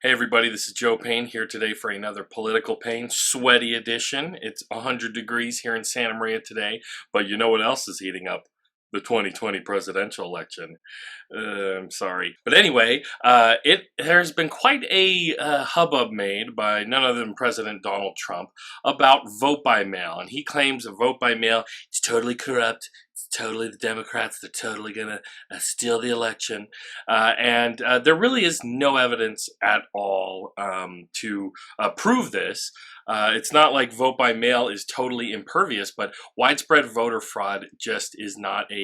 Hey everybody, this is Joe Payne here today for another Political Pain sweaty edition. It's 100 degrees here in Santa Maria today, but you know what else is heating up? The 2020 presidential election. I'm sorry. But anyway, there's been quite a hubbub made by none other than President Donald Trump about vote by mail. And he claims a vote by mail is totally corrupt. It's totally the Democrats. They're totally going to steal the election. And there really is no evidence at all to prove this. It's not like vote by mail is totally impervious, but widespread voter fraud just is not a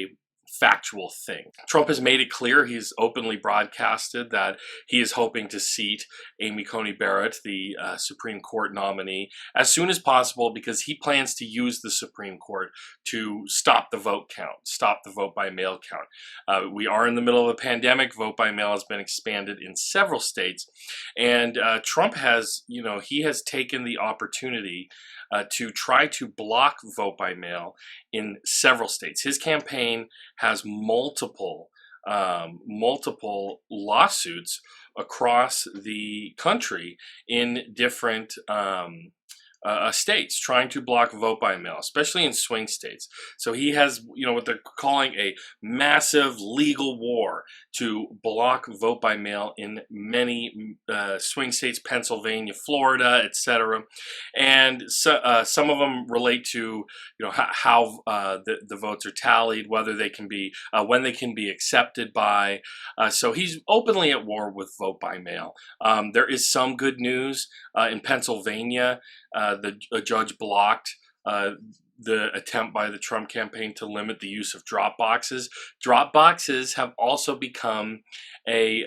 factual thing. Trump has made it clear, he's openly broadcasted that he is hoping to seat Amy Coney Barrett, the Supreme Court nominee, as soon as possible because he plans to use the Supreme Court to stop the vote count, stop the vote by mail count. We are in the middle of a pandemic. Vote by mail has been expanded in several states, and Trump has, he has taken the opportunity to try to block vote by mail in several states. His campaign has multiple lawsuits across the country in different states trying to block vote by mail, especially in swing states. So he has, what they're calling a massive legal war to block vote by mail in many swing states, Pennsylvania, Florida, etc. And so, some of them relate to, how the votes are tallied, whether they can be, when they can be accepted by. So he's openly at war with vote by mail. There is some good news in Pennsylvania. A judge blocked the attempt by the Trump campaign to limit the use of drop boxes. Drop boxes have also become a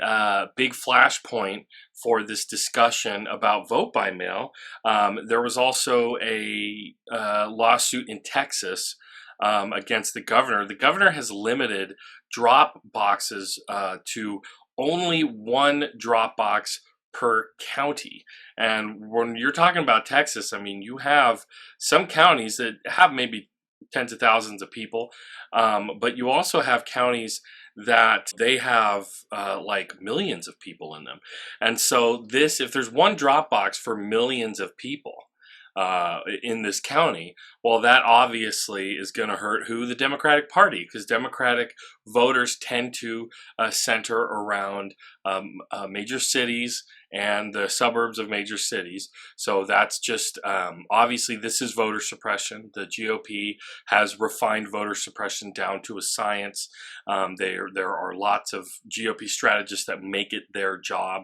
big flashpoint for this discussion about vote by mail. There was also a lawsuit in Texas against the governor. The governor has limited drop boxes to only one drop box per county. And when you're talking about Texas, I mean, you have some counties that have maybe tens of thousands of people, but you also have counties that they have like millions of people in them. And so if there's one drop box for millions of people in this county, well, that obviously is going to hurt who? The Democratic Party, because Democratic voters tend to center around major cities and the suburbs of major cities. So that's just, obviously this is voter suppression. The GOP has refined voter suppression down to a science. There are lots of GOP strategists that make it their job.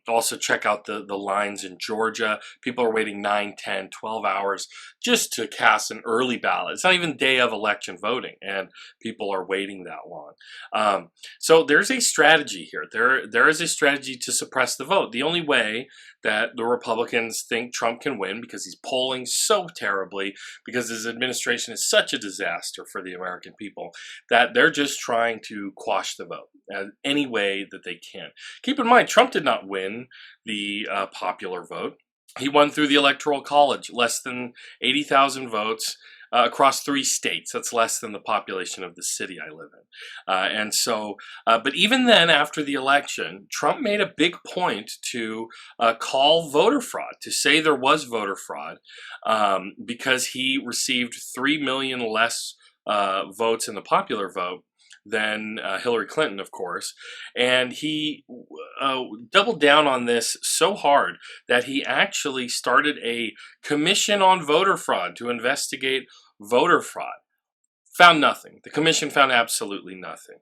Also check out the lines in Georgia. People are waiting 9, 10, 12 hours just to cast an early ballot. It's not even day of election voting, and people are waiting that long. So there's a strategy here. There is a strategy to suppress the vote. The only way that the Republicans think Trump can win, because he's polling so terribly, because his administration is such a disaster for the American people, that they're just trying to quash the vote any way that they can. Keep in mind, Trump did not win the popular vote. He won through the Electoral College, less than 80,000 votes across 3 states. That's less than the population of the city I live in. And so, but even then, after the election, Trump made a big point to call voter fraud, to say there was voter fraud, because he received 3 million less votes in the popular vote than Hillary Clinton, of course. And he doubled down on this so hard that he actually started a commission on voter fraud to investigate voter fraud. Found nothing. The commission found absolutely nothing.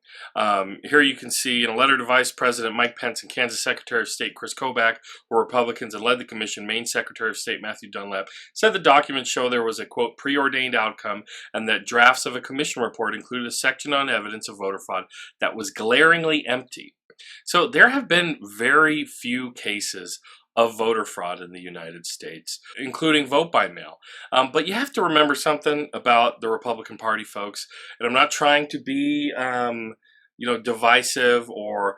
Here you can see in a letter to Vice President Mike Pence and Kansas Secretary of State Chris Kobach, who were Republicans and led the commission, Maine Secretary of State Matthew Dunlap said the documents show there was a, quote, preordained outcome, and that drafts of a commission report included a section on evidence of voter fraud that was glaringly empty. So there have been very few cases of voter fraud in the United States, including vote by mail. But you have to remember something about the Republican Party, folks, and I'm not trying to be, divisive or,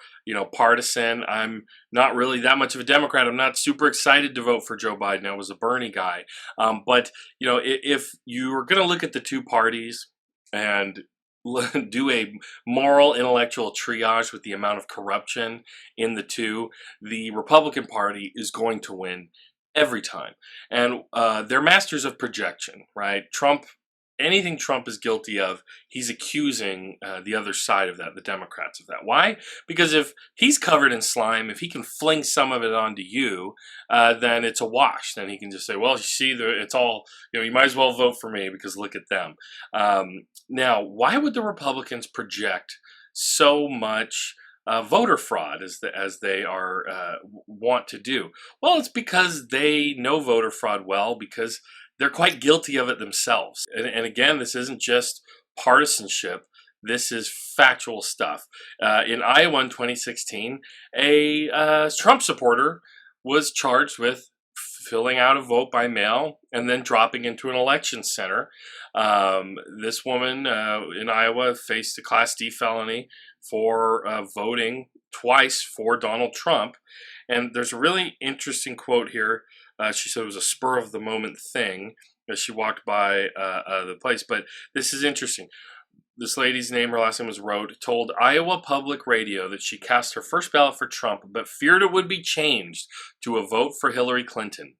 partisan. I'm not really that much of a Democrat. I'm not super excited to vote for Joe Biden. I was a Bernie guy. But, if you were going to look at the two parties and do a moral intellectual triage with the amount of corruption in the two, the Republican Party is going to win every time. And they're masters of projection, right? Anything Trump is guilty of, he's accusing the other side of that, the Democrats of that. Why? Because if he's covered in slime, if he can fling some of it onto you, then it's a wash. Then he can just say, well, you see, it's all, you might as well vote for me because look at them. Now, why would the Republicans project so much voter fraud as they are want to do? Well, it's because they know voter fraud well, because they're quite guilty of it themselves. And again, this isn't just partisanship. This is factual stuff. In Iowa in 2016, a Trump supporter was charged with filling out a vote by mail and then dropping into an election center. This woman in Iowa faced a Class D felony for voting twice for Donald Trump. And there's a really interesting quote here. She said it was a spur of the moment thing as she walked by the place. But this is interesting. This lady's name, her last name was Rode, told Iowa Public Radio that she cast her first ballot for Trump, but feared it would be changed to a vote for Hillary Clinton.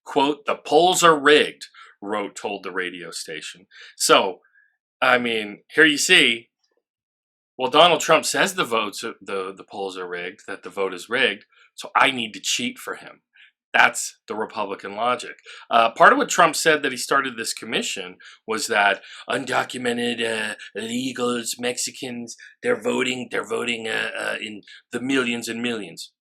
Quote, "The polls are rigged," Rode told the radio station. So, I mean, here you see, well, Donald Trump says the polls are rigged, that the vote is rigged, so I need to cheat for him. That's the Republican logic. Part of what Trump said that he started this commission was that undocumented illegals, Mexicans, they're voting in the millions and millions.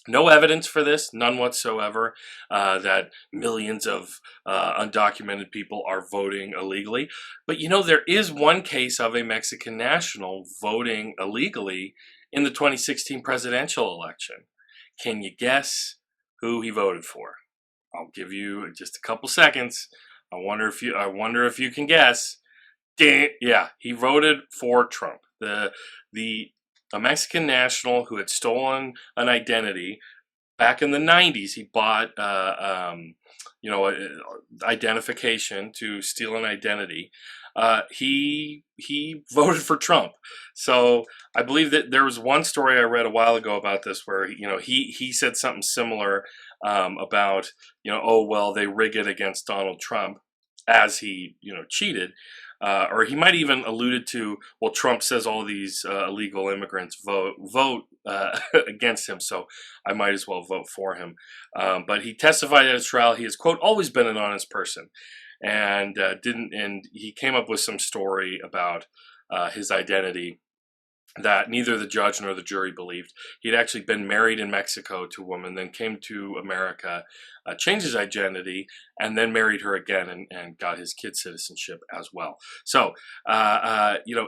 No evidence for this, none whatsoever, that millions of undocumented people are voting illegally. But there is one case of a Mexican national voting illegally in the 2016 presidential election. Can you guess who he voted for? I'll give you just a couple seconds. I wonder if you can guess. Yeah, he voted for Trump. A Mexican national who had stolen an identity back in the 90s. He bought identification to steal an identity. He voted for Trump. So I believe that there was one story I read a while ago about this where he said something similar about oh well, they rig it against Donald Trump as he cheated. Or he might even alluded to, well, Trump says all these illegal immigrants vote against him, so I might as well vote for him. But he testified at his trial. He has, quote, always been an honest person, and he came up with some story about his identity that neither the judge nor the jury believed. He'd actually been married in Mexico to a woman, then came to America, changed his identity, and then married her again and got his kid's citizenship as well. So,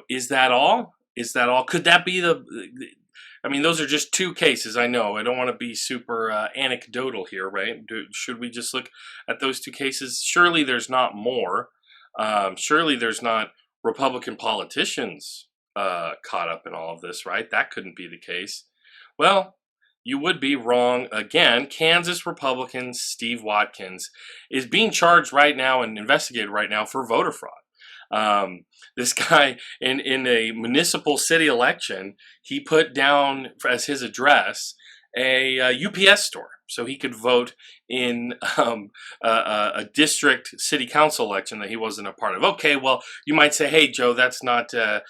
is that all? Is that all? Could that be I mean, those are just two cases. I know. I don't want to be super anecdotal here, right? Should we just look at those two cases? Surely there's not more. Surely there's not Republican politicians caught up in all of this, right? That couldn't be the case. Well, you would be wrong again. Kansas Republican Steve Watkins is being charged right now and investigated right now for voter fraud. This guy in a municipal city election, he put down as his address a UPS store so he could vote in a district city council election that he wasn't a part of. Okay, well, you might say, hey, Joe, that's not the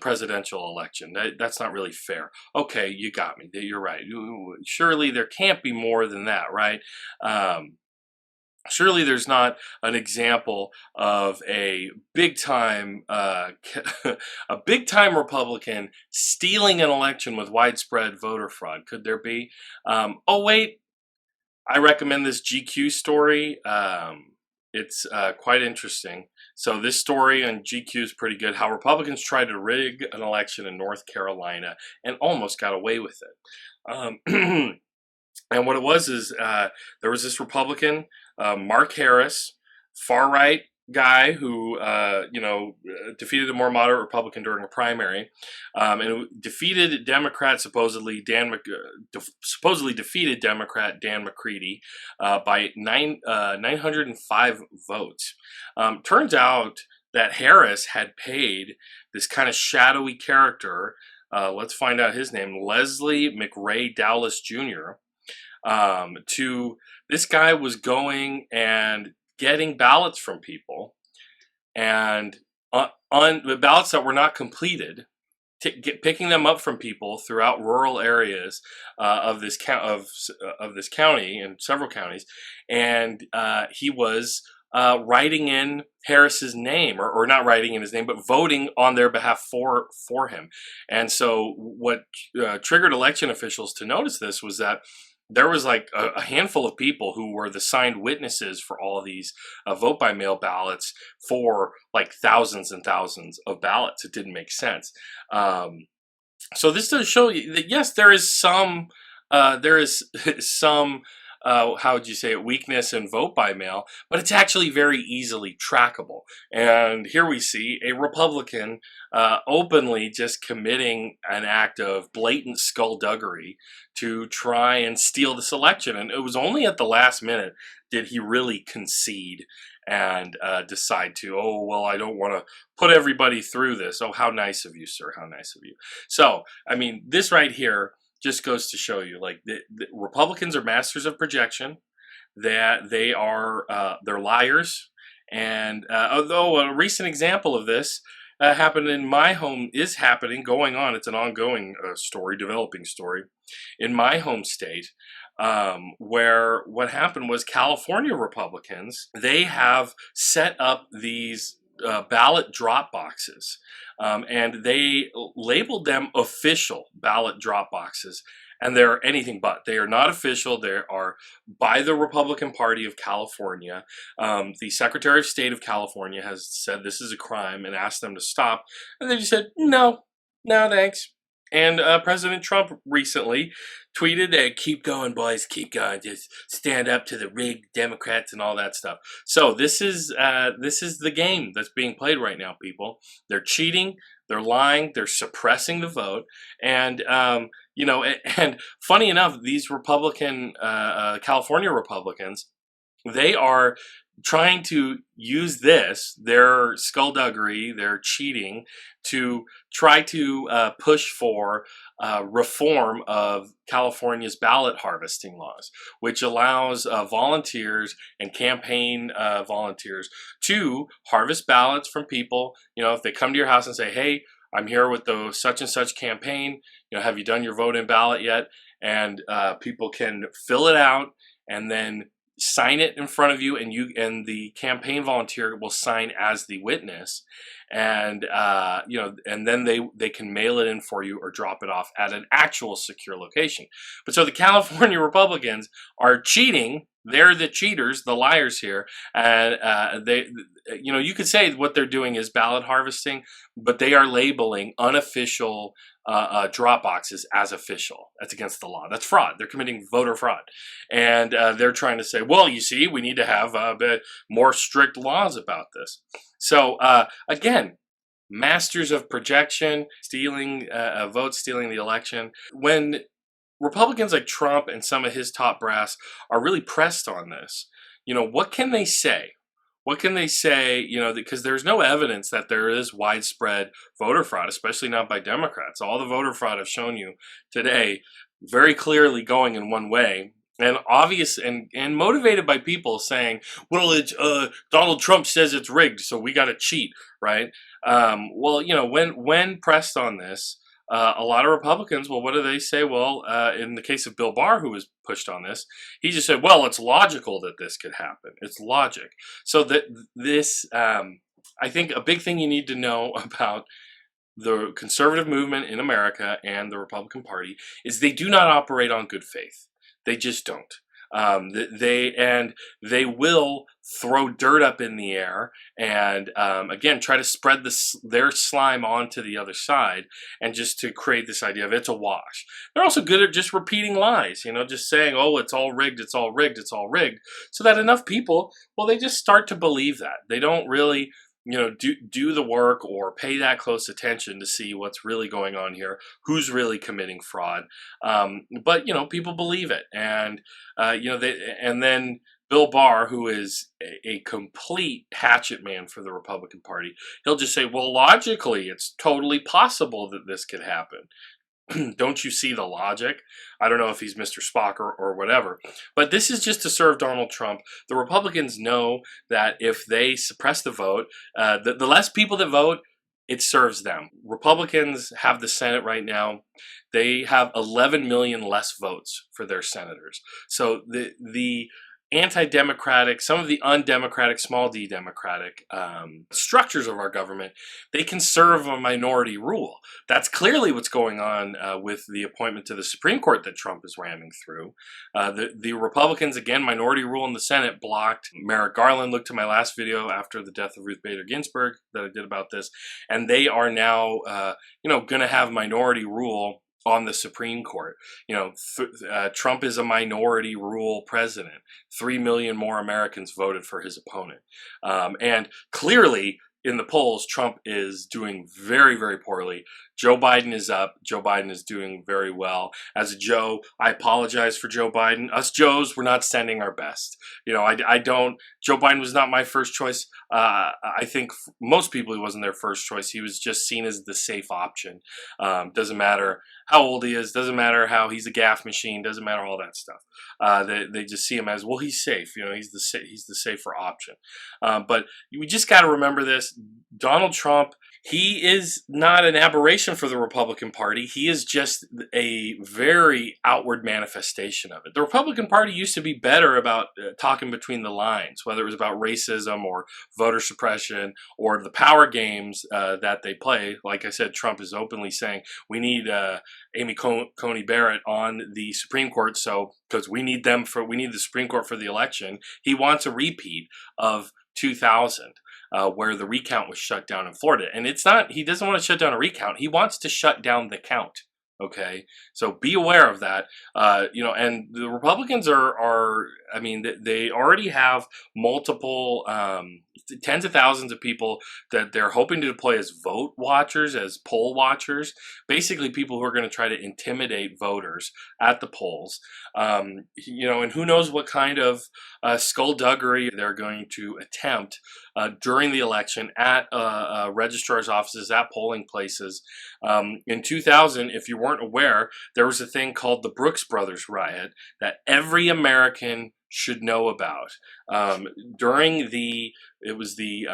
presidential election. That's not really fair. Okay, you got me. You're right. Surely there can't be more than that, right? Surely there's not an example of a big-time Republican stealing an election with widespread voter fraud. Could there be? Oh, wait. I recommend this GQ story. It's quite interesting. So this story on GQ is pretty good. How Republicans tried to rig an election in North Carolina and almost got away with it. And what it was is there was this Republican, Mark Harris, far-right guy who, defeated a more moderate Republican during a primary, and defeated Democrat supposedly defeated Democrat Dan McCready by 905 votes. Turns out that Harris had paid this kind of shadowy character. Let's find out his name, Leslie McRae Dowless Jr. To this guy was going and getting ballots from people, and on the ballots that were not completed, picking them up from people throughout rural areas of this county and several counties, and he was writing in Harris's name, or not writing in his name, but voting on their behalf for him. And so what triggered election officials to notice this was that there was like a handful of people who were the signed witnesses for all these vote by mail ballots for like thousands and thousands of ballots. It didn't make sense. So this does show you that yes, there is some how would you say it, weakness in vote by mail, but it's actually very easily trackable. And here we see a Republican openly just committing an act of blatant skullduggery to try and steal this election. And it was only at the last minute did he really concede and decide to, oh, well, I don't want to put everybody through this. Oh, how nice of you, sir. How nice of you. So, I mean, this right here just goes to show you, like, the Republicans are masters of projection, that they're liars. And although a recent example of this happened in my home, going on. It's an ongoing developing story in my home state, where what happened was California Republicans, they have set up these ballot drop boxes, and they labeled them official ballot drop boxes, and they're anything but. They are not official. They are by the Republican Party of California. The Secretary of State of California has said this is a crime and asked them to stop, and they just said, no, thanks. And President Trump recently tweeted, keep going, boys, keep going. Just stand up to the rigged Democrats and all that stuff. So this is the game that's being played right now, people. They're cheating, they're lying, they're suppressing the vote. And, and funny enough, these California Republicans, they are trying to use their skullduggery, their cheating, to try to push for reform of California's ballot harvesting laws, which allows volunteers and campaign volunteers to harvest ballots from people. If they come to your house and say, hey, I'm here with the such and such campaign, have you done your vote-in ballot yet? And people can fill it out and then sign it in front of you, and the campaign volunteer will sign as the witness, and and then they can mail it in for you or drop it off at an actual secure location. But so the California Republicans are cheating. They're the cheaters, the liars here, and you could say what they're doing is ballot harvesting, but they are labeling unofficial drop boxes as official. That's against the law. That's fraud. They're committing voter fraud. And they're trying to say, well, you see, we need to have a bit more strict laws about this. So, again, masters of projection, stealing votes, stealing the election. When Republicans like Trump and some of his top brass are really pressed on this, what can they say? What can they say, because there's no evidence that there is widespread voter fraud, especially not by Democrats. All the voter fraud I've shown you today very clearly going in one way, and obvious and motivated by people saying, well, it's Donald Trump says it's rigged, so we got to cheat, right? When pressed on this, a lot of Republicans, well, what do they say? Well, in the case of Bill Barr, who was pushed on this, he just said, well, it's logical that this could happen. It's logic. So that this, I think a big thing you need to know about the conservative movement in America and the Republican Party is they do not operate on good faith. They just don't. They will throw dirt up in the air and again try to spread their slime onto the other side, and just to create this idea of it's a wash. They're also good at just repeating lies, just saying, oh, it's all rigged, it's all rigged, it's all rigged, so that enough people, well, they just start to believe that. They don't really do the work or pay that close attention to see what's really going on here, who's really committing fraud. But people believe it, and and then Bill Barr, who is a complete hatchet man for the Republican Party, he'll just say, well, logically, it's totally possible that this could happen. Don't you see the logic? I don't know if he's Mr. Spock or whatever, but this is just to serve Donald Trump. The Republicans know that if they suppress the vote, the less people that vote, it serves them. Republicans have the Senate right now. They have 11 million less votes for their senators. So the anti-democratic, some of the undemocratic, small d democratic structures of our government, they can serve a minority rule. That's clearly what's going on with the appointment to the Supreme Court that Trump is ramming through. The Republicans, again, minority rule in the Senate blocked. Merrick Garland looked to my last video after the death of Ruth Bader Ginsburg that I did about this, and they are now going to have minority rule on the Supreme Court. Trump is a minority rule president. 3 million more Americans voted for his opponent. And clearly, in the polls, Trump is doing very, very poorly. Joe Biden is up. Joe Biden is doing very well. As a Joe, I apologize for Joe Biden. Us Joes, we're not sending our best. I don't. Joe Biden was not my first choice. I think most people, he wasn't their first choice. He was just seen as the safe option. Doesn't matter how old he is. Doesn't matter how he's a gaffe machine. Doesn't matter all that stuff. They just see him as, well, he's safe. He's the safer option. But we just got to remember this. Donald Trump, he is not an aberration for the Republican Party. He is just a very outward manifestation of it. The Republican Party used to be better about talking between the lines, whether it was about racism or voter suppression or the power games that they play. Like I said, Trump is openly saying we need Amy Coney Barrett on the Supreme Court, because we need the Supreme Court for the election. He wants a repeat of 2000. Where the recount was shut down in Florida. And he doesn't want to shut down a recount. He wants to shut down the count. Okay, so be aware of that. And the Republicans they already have multiple tens of thousands of people that they're hoping to deploy as vote watchers, as poll watchers, basically people who are going to try to intimidate voters at the polls. And who knows what kind of skullduggery they're going to attempt during the election at registrar's offices, at polling places. In 2000, if you weren't aware, there was a thing called the Brooks Brothers riot that every American should know about. It was the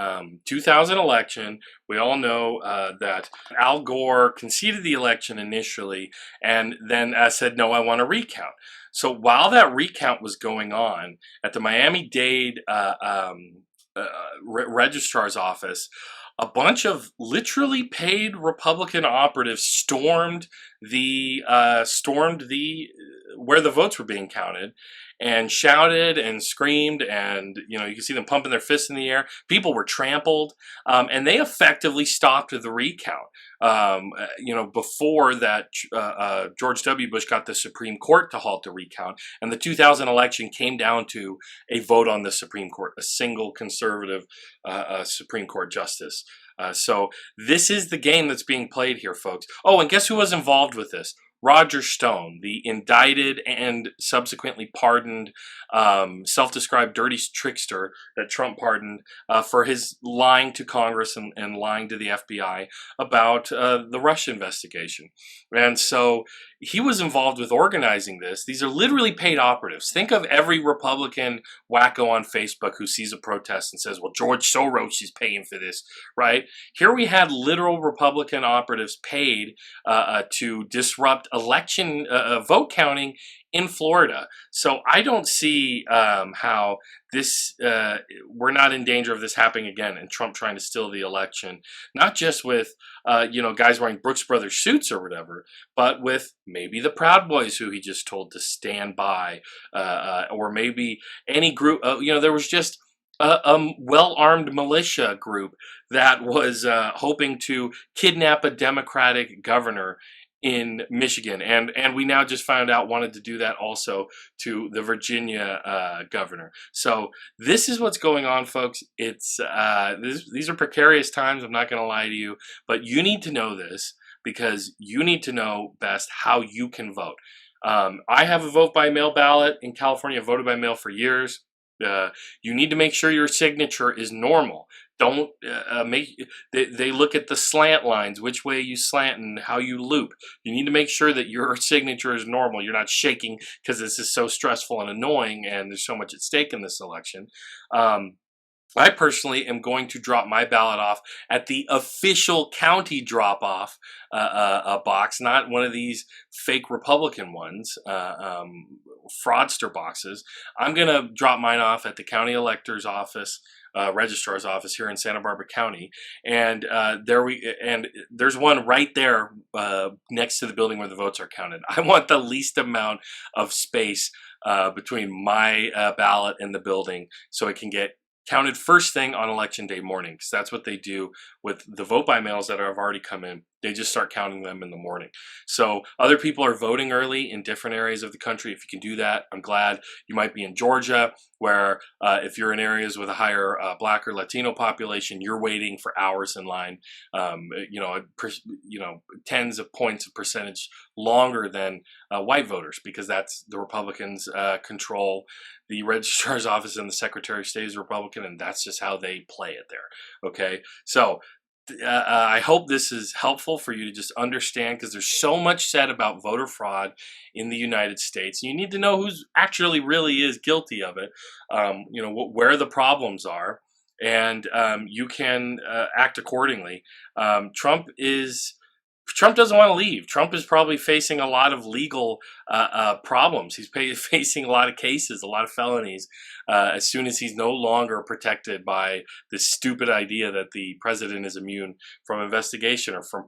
2000 election. We all know that Al Gore conceded the election initially and then said, no, I want a recount. So while that recount was going on at the Miami-Dade registrar's office, a bunch of literally paid Republican operatives stormed where the votes were being counted and shouted and screamed, and you can see them pumping their fists in the air. People were trampled, and they effectively stopped the recount. Before that, George W. Bush got the Supreme Court to halt the recount, and the 2000 election came down to a vote on the Supreme Court, a single conservative Supreme Court justice. So this is the game that's being played here, folks. Oh, and guess who was involved with this? Roger Stone, the indicted and subsequently pardoned self-described dirty trickster that Trump pardoned for his lying to Congress and lying to the FBI about the Russia investigation. And so he was involved with organizing this. These are literally paid operatives. Think of every Republican wacko on Facebook who sees a protest and says, well, George Soros is paying for this, right? Here we had literal Republican operatives paid to disrupt election vote counting in Florida. So I don't see how this, we're not in danger of this happening again and Trump trying to steal the election, not just with, guys wearing Brooks Brothers suits or whatever, but with maybe the Proud Boys who he just told to stand by, or maybe any group, there was just a well-armed militia group that was hoping to kidnap a Democratic governor in Michigan, and we now just found out wanted to do that also to the Virginia governor. So this is what's going on, folks. It's these are precarious times. I'm not going to lie to you, but you need to know this because you need to know best how you can vote. I have a vote by mail ballot in California. I've voted by mail for years. You need to make sure your signature is normal. Don't they look at the slant lines, which way you slant and how you loop. You need to make sure that your signature is normal. You're not shaking because this is so stressful and annoying and there's so much at stake in this election. I personally am going to drop my ballot off at the official county drop-off box, not one of these fake Republican ones, fraudster boxes. I'm going to drop mine off at the county elector's office, registrar's office here in Santa Barbara County, and there's one right there next to the building where the votes are counted. I want the least amount of space between my ballot and the building so it can get counted first thing on election day morning, because that's what they do with the vote by mails that have already come in. They just start counting them in the morning. So other people are voting early in different areas of the country. If you can do that, I'm glad. You might be in Georgia, where if you're in areas with a higher Black or Latino population, you're waiting for hours in line, tens of points of percentage longer than white voters, because that's the Republicans control the registrar's office, and the Secretary of State is Republican, and that's just how they play it there. Okay, so I hope this is helpful for you to just understand, because there's so much said about voter fraud in the United States. You need to know who's actually really is guilty of it, where the problems are, and you can act accordingly. Trump doesn't want to leave. Trump is probably facing a lot of legal problems. He's facing a lot of cases, a lot of felonies, as soon as he's no longer protected by this stupid idea that the president is immune from investigation, or from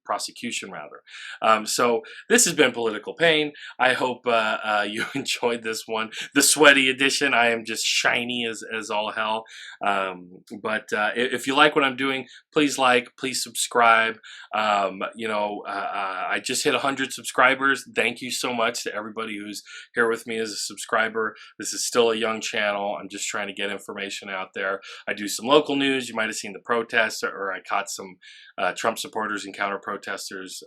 prosecution, rather. So this has been Political Pain. I hope you enjoyed this one. The sweaty edition. I am just shiny as all hell. But if you like what I'm doing, please subscribe. I just hit 100 subscribers. Thank you so much to everybody who's here with me as a subscriber. This is still a young channel. I'm just trying to get information out there. I do some local news. You might have seen the protests, or I caught some Trump supporters and counter protesters,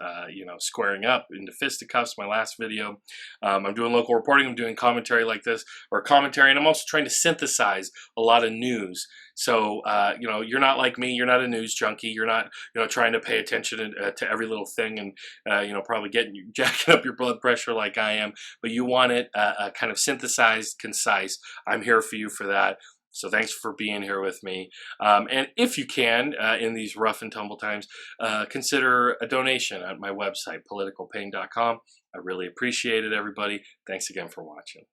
squaring up into fisticuffs. My last video. I'm doing local reporting. I'm doing commentary like this, and I'm also trying to synthesize a lot of news. So, you're not like me. You're not a news junkie. You're not, trying to pay attention to every little thing and, probably jacking up your blood pressure like I am. But you want it kind of synthesized, concise. I'm here for you for that. So thanks for being here with me. And if you can, in these rough and tumble times, consider a donation at my website, politicalpain.com. I really appreciate it, everybody. Thanks again for watching.